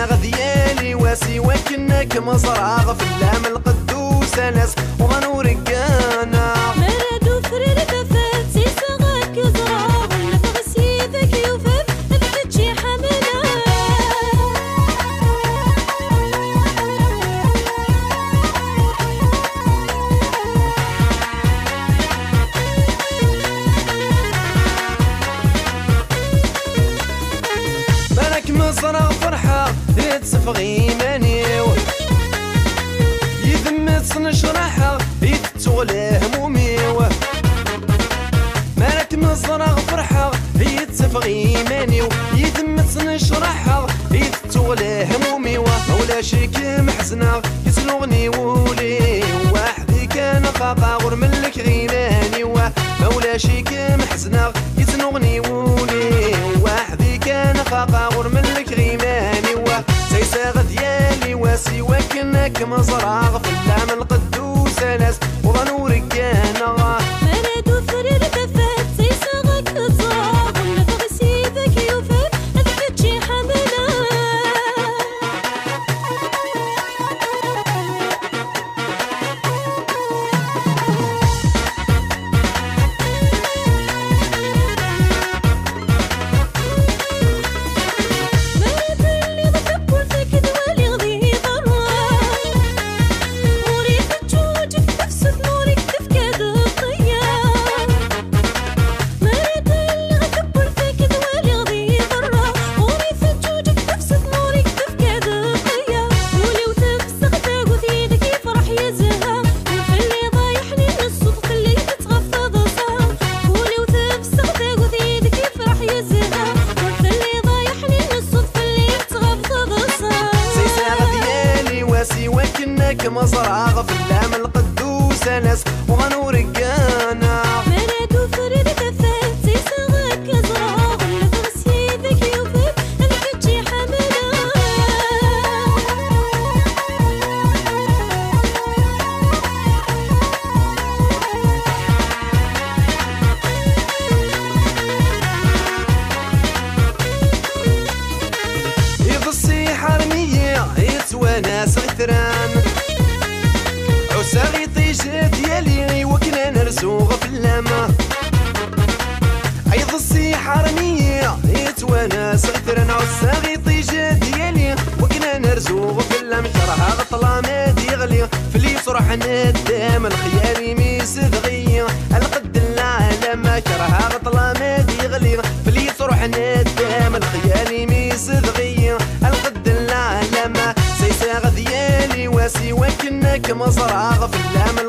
ساغ ديالي واسي وكنك مزرعة في اللام القدوس ناس وغنور رقانا مرادو فريد دفات سيساغك يزرع ولا فغسيدك يوفف فتشي حملا بالك مزرعة فرحة يتسفغ إيمانيو يذمت نشرحها يتغلى هموميو مالك مزرعة فرحة يتسفغ إيمانيو يذمت نشرحها يتغلى هموميو مولاش محزنة يسلغني ولي وحدي كان قاقا غور ملك غيماني مولاش محزنة يسلغني ولي وحدي كان قاقا غور ملك غيماني سيساغ ديالي واسي وكنك مزرعة في اللام القدوس ناس وظنو رقانا مرادو فريد دفات سيساغك يزرع ولا فغسيدك يوفف فتشي حملا وكنك مزرعة في اللام القدوس ناس وغنو رقانا مرادو فريد دفات سيساغك يزرع ولا فغسيدك يوفف فتشي حملا يضصي حرمية يتواناس غثران عساغي طيشة ديالي وكنا نرزوغ في اللامة يضصي حرمية يتواناس غثران عساغي طيشة ديالي وكنا نرزوغ في اللامة شرها غطلا ما ديغلي في اللي صرح ندام الخيال ميسدغي القد العالم شرها غطلا ما ديغلي في اللي صرح ندام الخيال ميسدغي القد العالم سيساغ ديالي واسي وكنك مزرعة في اللام